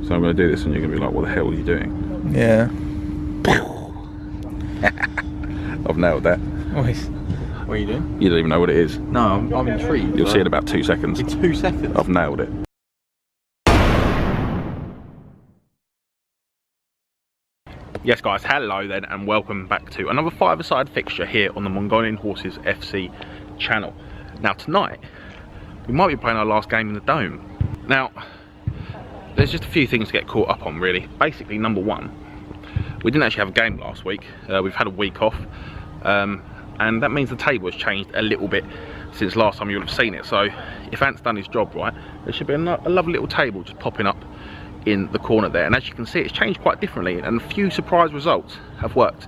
So I'm going to do this and you're going to be like, what the hell are you doing? Yeah. I've nailed that. What are you doing? You don't even know what it is. No, I'm intrigued. You'll see in about 2 seconds. In 2 seconds? I've nailed it. Yes guys, hello then and welcome back to another five-a-side fixture here on the Mongolian Horses FC channel. Now tonight, we might be playing our last game in the Dome. Now, there's just a few things to get caught up on really. Basically, number one, we didn't actually have a game last week. We've had a week off. And that means the table has changed a little bit since last time you would have seen it. So if Ant's done his job right, there should be a lovely little table just popping up in the corner there. And as you can see, it's changed quite differently and a few surprise results have worked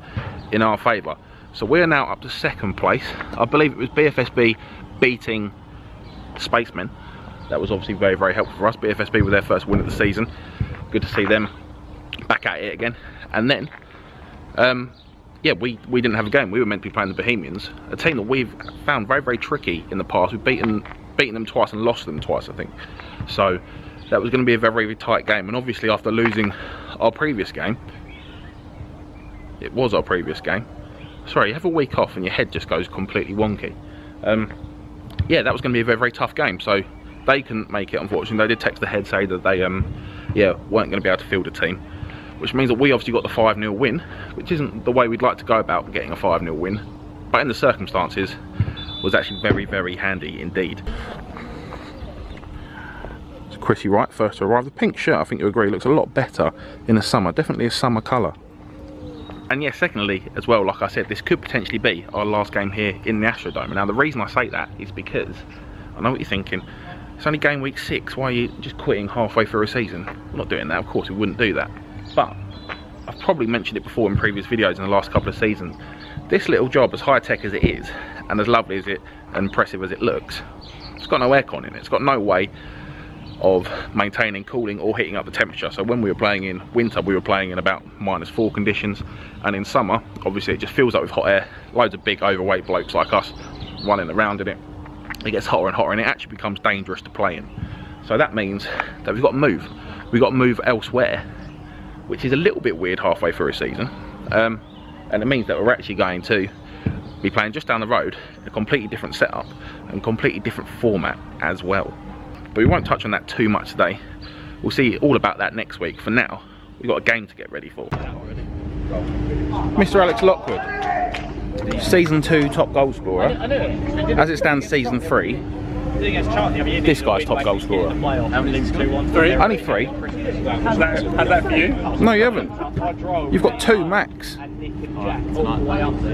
in our favour. So we're now up to second place. I believe it was BFSB beating Spacemen. That was obviously very, very helpful for us. BFSB with their first win of the season. Good to see them back at it again. And then yeah, we didn't have a game. We were meant to be playing the Bohemians, a team that we've found very, very tricky in the past. We've beaten them twice and lost them twice, I think. So that was going to be a very, very tight game. And obviously after losing our previous game, it was our previous game. Sorry, you have a week off and your head just goes completely wonky. Yeah, that was going to be a very, very tough game. So they couldn't make it, unfortunately. They did text the head, say that they yeah, weren't going to be able to field a team. Which means that we obviously got the 5-0 win, which isn't the way we'd like to go about getting a 5-0 win, but in the circumstances was actually very, very handy indeed. So Chrissy Wright, first to arrive. The pink shirt, I think you agree, looks a lot better in the summer, definitely a summer colour. And yes, secondly, as well, like I said, this could potentially be our last game here in the AstroDome. Now the reason I say that is because, I know what you're thinking, it's only game week 6, why are you just quitting halfway through a season? We're not doing that, of course we wouldn't do that. But I've probably mentioned it before in previous videos in the last couple of seasons. This little job, as high tech as it is, and as lovely as it and impressive as it looks, it's got no aircon in it. It's got no way of maintaining cooling or heating up the temperature. So when we were playing in winter, we were playing in about -4 conditions, and in summer, obviously it just fills up with hot air. Loads of big overweight blokes like us running around in it. It gets hotter and hotter, and it actually becomes dangerous to play in. So that means that we've got to move. We've got to move elsewhere, which is a little bit weird halfway through a season, and it means that we're actually going to be playing just down the road in a completely different setup and completely different format as well. But we won't touch on that too much today. We'll see all about that next week. For now, we've got a game to get ready for. Mr. Alex Lockwood, Season 2 top goal scorer. As it stands, Season 3, this guy's top goal scorer. How many leagues? 2, 1, 3. Only 3. Had that for you? No, you haven't. You've got 2 max.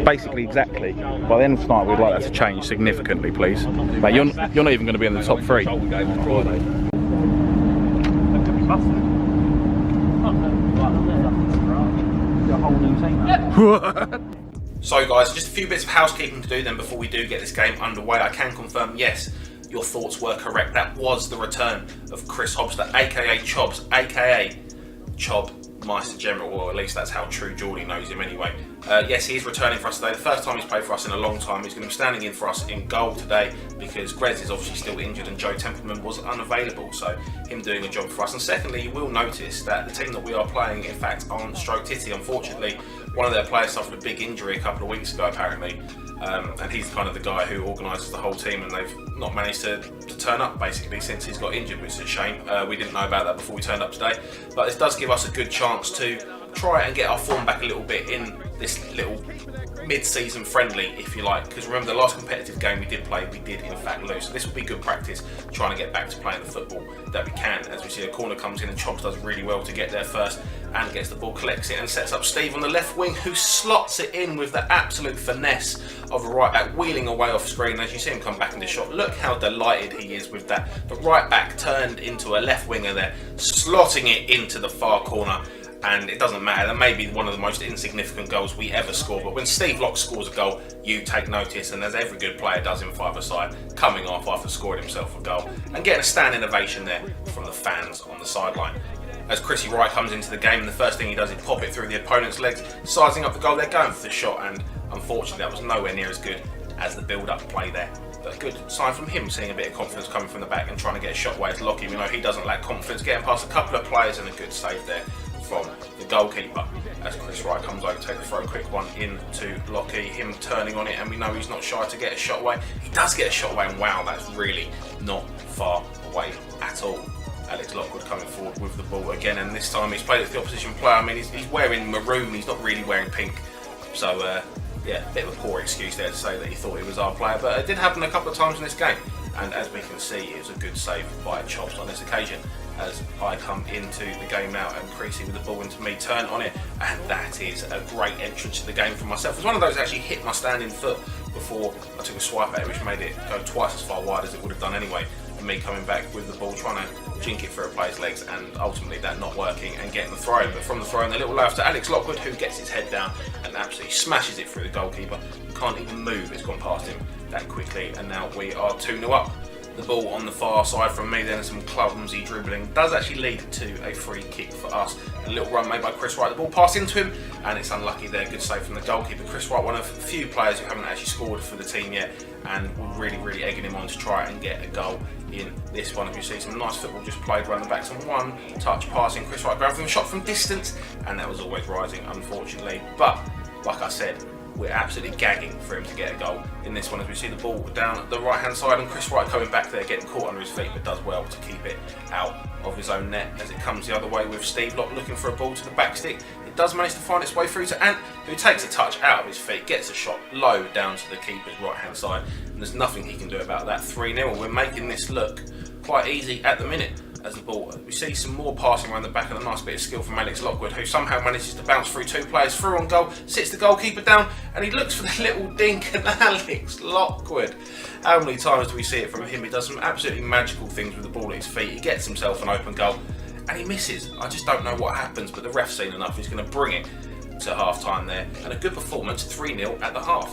Basically, exactly. By the end of tonight, we'd like that to change significantly, please. Mate, you're not even going to be in the top 3. So guys, just a few bits of housekeeping to do then before we do get this game underway. I can confirm, yes, your thoughts were correct. That was the return of Chris Hobster, aka Chobs, aka Chob Meister General, or at least that's how True Geordie knows him anyway. Yes, he is returning for us today. The first time he's played for us in a long time. He's going to be standing in for us in goal today because Grez is obviously still injured and Joe Templeman was unavailable, so him doing a job for us. And secondly, you will notice that the team that we are playing, in fact, aren't stroke titty. Unfortunately, one of their players suffered a big injury a couple of weeks ago, apparently. And he's kind of the guy who organises the whole team, and they've not managed to turn up basically since he's got injured, which is a shame. We didn't know about that before we turned up today, but this does give us a good chance to try and get our form back a little bit in this little mid-season friendly, if you like, because remember the last competitive game we did play, we did in fact lose. So this will be good practice trying to get back to playing the football that we can. As we see, a corner comes in and Chops does really well to get there first and gets the ball, collects it and sets up Steve on the left wing, who slots it in with the absolute finesse of a right back, wheeling away off screen. As you see him come back in the shot, look how delighted he is with that. The right back turned into a left winger there, slotting it into the far corner. And it doesn't matter, that may be one of the most insignificant goals we ever score, but when Steve Locke scores a goal, you take notice, and as every good player does in five-a-side, coming off after scoring himself a goal and getting a standing ovation there from the fans on the sideline. As Chrissy Wright comes into the game, and the first thing he does is pop it through the opponent's legs, sizing up the goal. They're going for the shot, and unfortunately that was nowhere near as good as the build-up play there But a good sign from him, seeing a bit of confidence coming from the back and trying to get a shot away as Lockie. We know he doesn't lack confidence, getting past a couple of players, and a good save there from the goalkeeper as Chris Wright comes over to take the throw, quick one into Lockie, him turning on it, and we know he's not shy to get a shot away. He does get a shot away, and wow, that's really not far away at all. Alex Lockwood coming forward with the ball again, and this time he's played as the opposition player. I mean, he's wearing maroon, he's not really wearing pink, so yeah, a bit of a poor excuse there to say that he thought he was our player, but it did happen a couple of times in this game, and as we can see, it was a good save by Chops on this occasion. As I come into the game now, and Creasy with the ball into me, turn on it, and that is a great entrance to the game for myself. It was one of those that actually hit my standing foot before I took a swipe at it, which made it go twice as far wide as it would have done anyway. And me coming back with the ball, trying to jink it through a player's legs, and ultimately that not working and getting the throw. But from the throw, and the little laugh to Alex Lockwood, who gets his head down and absolutely smashes it through the goalkeeper. Can't even move, it's gone past him that quickly, and now we are 2-0 up. The ball on the far side from me, then some clumsy dribbling does actually lead to a free kick for us. A little run made by Chris Wright, the ball passed into him, and it's unlucky there. Good save from the goalkeeper. Chris Wright, one of a few players who haven't actually scored for the team yet, and we're really egging him on to try and get a goal in this one. As you see, some nice football just played around the back, some one touch passing. Chris Wright going from a shot from distance, and that was always rising, unfortunately. But like I said, we're absolutely gagging for him to get a goal in this one, as we see the ball down the right hand side, and Chris Wright coming back there, getting caught under his feet, but does well to keep it out of his own net as it comes the other way, with Steve Locke looking for a ball to the back stick. It does manage to find its way through to Ant, who takes a touch out of his feet, gets a shot low down to the keeper's right hand side, and there's nothing he can do about that. 3-0. We're making this look quite easy at the minute. As the ball, we see some more passing around the back, and a nice bit of skill from Alex Lockwood, who somehow manages to bounce through two players, through on goal, sits the goalkeeper down, and he looks for the little dink, and Alex Lockwood. How many times do we see it from him? He does some absolutely magical things with the ball at his feet. He gets himself an open goal, and he misses. I just don't know what happens, but the ref's seen enough. He's going to bring it to half time there, and a good performance, 3-0 at the half.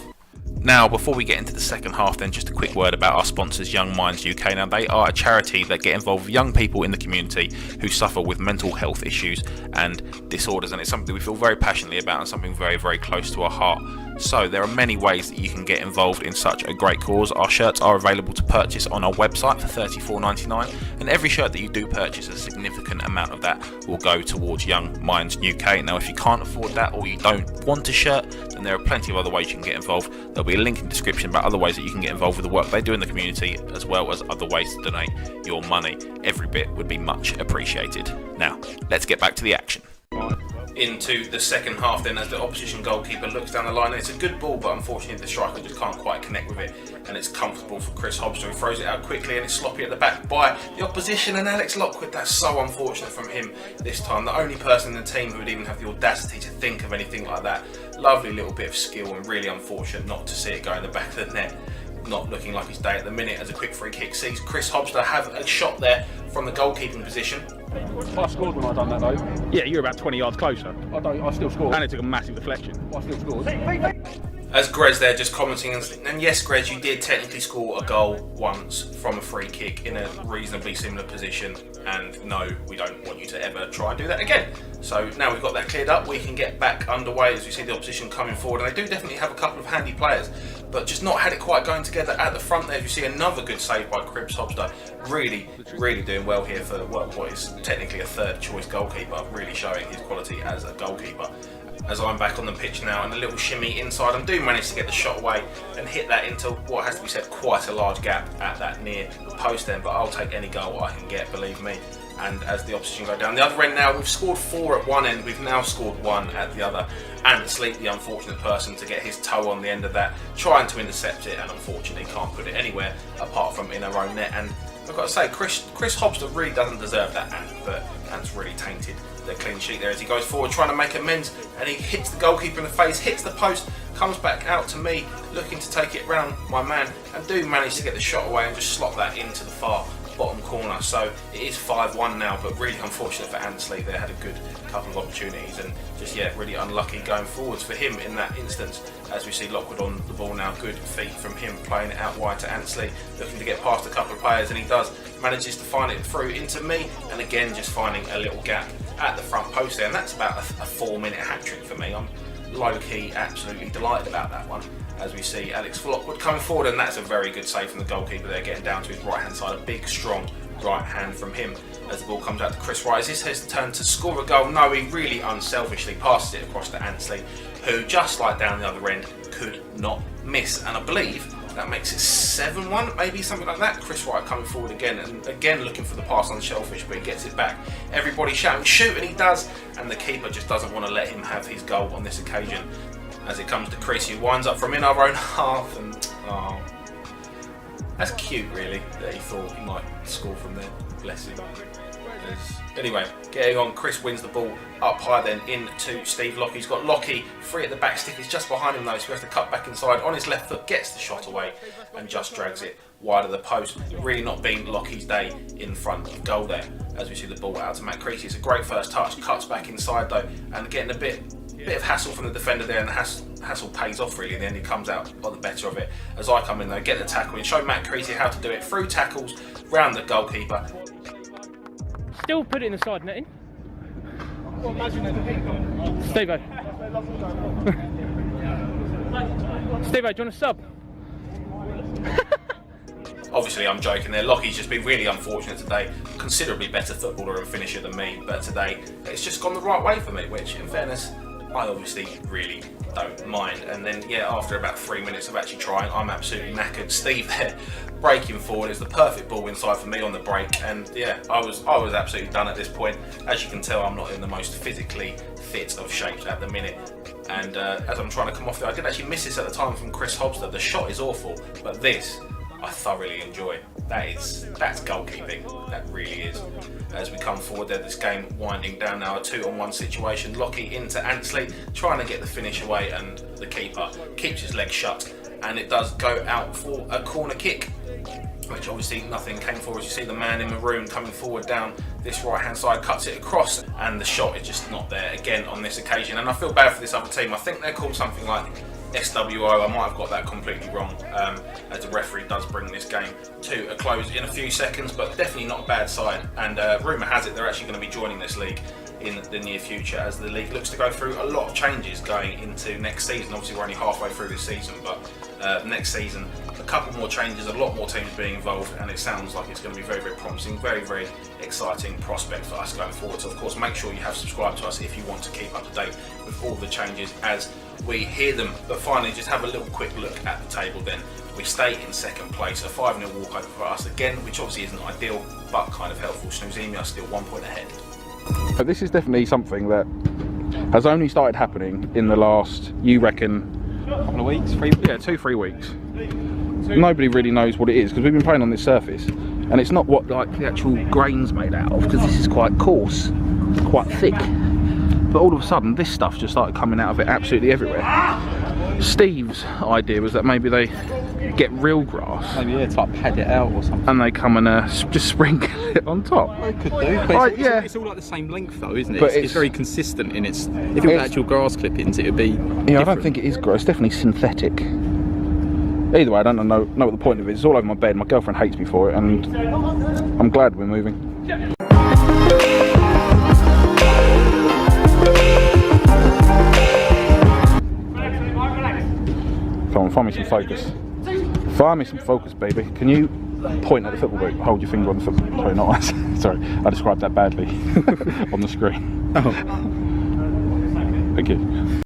Now, before we get into the second half, then just a quick word about our sponsors, YoungMinds UK. Now, they are a charity that get involved with young people in the community who suffer with mental health issues and disorders, and it's something we feel very passionately about and something very close to our heart. So there are many ways that you can get involved in such a great cause. Our shirts are available to purchase on our website for $34.99, and every shirt that you do purchase, a significant amount of that will go towards Young Minds UK. Now, if you can't afford that, or you don't want a shirt, then there are plenty of other ways you can get involved. There'll be a link in the description about other ways that you can get involved with the work they do in the community, as well as other ways to donate your money. Every bit would be much appreciated. Now, let's get back to the action. Into the second half then, as the opposition goalkeeper looks down the line. It's a good ball, but unfortunately the striker just can't quite connect with it, and it's comfortable for Chris Hobbs, who throws it out quickly, and it's sloppy at the back by the opposition, and Alex Lockwood. That's so unfortunate from him this time, the only person in the team who would even have the audacity to think of anything like that. Lovely little bit of skill, and really unfortunate not to see it go in the back of the net. Not looking like his day at the minute, as a quick free kick sees Chris Hobbs to have a shot there from the goalkeeping position. I scored when I done that though. Yeah, you were about 20 yards closer. I still scored. And it took a massive deflection. I still scored. As Grez there just commenting, and yes, Grez, you did technically score a goal once from a free kick in a reasonably similar position, and no, we don't want you to ever try and do that again. So now we've got that cleared up, we can get back underway as we see the opposition coming forward, and they do definitely have a couple of handy players, but just not had it quite going together at the front there. You see another good save by Cribs Hobster, really doing well here for what is technically a third choice goalkeeper, really showing his quality as a goalkeeper. As I'm back on the pitch now, and a little shimmy inside, I do manage to get the shot away and hit that into what has to be said quite a large gap at that near post end, but I'll take any goal I can get, believe me. And as the opposition go down the other end now, we've scored 4 at one end, we've now scored 1 at the other, and Sleep, the unfortunate person, to get his toe on the end of that, trying to intercept it, and unfortunately can't put it anywhere apart from in our own net. And I've got to say, Chris Hobster really doesn't deserve that, but Ant's really tainted the clean sheet there as he goes forward trying to make amends, and he hits the goalkeeper in the face, hits the post, comes back out to me looking to take it round my man, and do manage to get the shot away and just slot that into the far bottom corner. So it is 5-1 now, but really unfortunate for Ansley. They had a good couple of opportunities, and just really unlucky going forwards for him in that instance. As we see Lockwood on the ball now, good feet from him playing it out wide to Ansley, looking to get past a couple of players, and he does, manages to find it through into me, and again just finding a little gap at the front post there, and that's about a 4-minute hat trick for me. I'm low-key absolutely delighted about that one. As we see Alex Flockwood coming forward, and that's a very good save from the goalkeeper there, getting down to his right-hand side. A big, strong right hand from him as the ball comes out to Chris Wright. Is this his turn to score a goal? No, he really unselfishly passes it across to Ansley, who, just like down the other end, could not miss. And I believe that makes it 7-1, maybe something like that. Chris Wright coming forward again, and again looking for the pass on the shellfish, but he gets it back. Everybody shouting, shoot, and he does, and the keeper just doesn't want to let him have his goal on this occasion. As it comes to Chris, who winds up from in our own half, and oh, that's cute really, that he thought he might score from there. Bless him. Anyway, getting on, Chris wins the ball up high then into Steve Lockie. He's got Lockie free at the back, stick is just behind him though, so he has to cut back inside on his left foot, gets the shot away and just drags it wide of the post. Really not being Lockie's day in front of goal there, as we see the ball out to Matt Creasy. It's a great first touch, cuts back inside though, and getting a bit of hassle from the defender there, and the hassle pays off really in the end. He comes out on the better of it as I come in though, get the tackle in, show Matt Creasy how to do it through tackles round the goalkeeper. Still put it in the side netting. Steve-O. Steve-O, do you want a sub? Obviously I'm joking there, Lockie's just been really unfortunate today. Considerably better footballer and finisher than me, but today it's just gone the right way for me, which in fairness I obviously really don't mind. And then yeah, after about 3 minutes of actually trying, I'm absolutely knackered. Steve there breaking forward is the perfect ball inside for me on the break, and yeah, I was absolutely done at this point. As you can tell, I'm not in the most physically fit of shapes at the minute, and as I'm trying to come off there, I did actually miss this at the time from Chris Hobster. The shot is awful, but this I thoroughly enjoy. That's goalkeeping, that really is. As we come forward there, this game winding down now, a 2-on-1 situation. Lockie into Ansley, trying to get the finish away, and the keeper keeps his legs shut, and it does go out for a corner kick, which obviously nothing came for. As you see the man in maroon coming forward down this right hand side, cuts it across, and the shot is just not there again on this occasion. And I feel bad for this other team. I think they're called something like SWO, I might have got that completely wrong, as the referee does bring this game to a close in a few seconds, but definitely not a bad side. And rumour has it they're actually going to be joining this league in the near future, as the league looks to go through a lot of changes going into next season. Obviously we're only halfway through this season, but next season a couple more changes, a lot more teams being involved, and it sounds like it's going to be very, very promising, very, very exciting prospect for us going forward. So of course make sure you have subscribed to us if you want to keep up to date with all the changes as we hear them. But finally, just have a little quick look at the table then. We stay in second place, a 5-0 walkover for us again, which obviously isn't ideal, but kind of helpful. Snoozemia still 1 point ahead. But this is definitely something that has only started happening in the last, you reckon, Couple of weeks, 3 yeah, 2-3 weeks. Nobody really knows what it is, because we've been playing on this surface, and it's not what like the actual grain's made out of, because this is quite coarse, quite thick. But all of a sudden, this stuff just started coming out of it absolutely everywhere. Steve's idea was that maybe they get real grass. Maybe yeah, to like pad it out or something. And they come and just sprinkle it on top. They could do. But it's all like the same length though, isn't it? But it's very consistent in its. If it was actual grass clippings, it would be. Yeah, different. I don't think it is grass. It's definitely synthetic. Either way, I don't know what the point of it is. It's all over my bed. My girlfriend hates me for it, and I'm glad we're moving. Come on, find me some focus. Find me some focus, baby. Can you point at the football boot? Hold your finger on the football boot. Sorry, not us. Sorry, I described that badly on the screen. Oh. Thank you.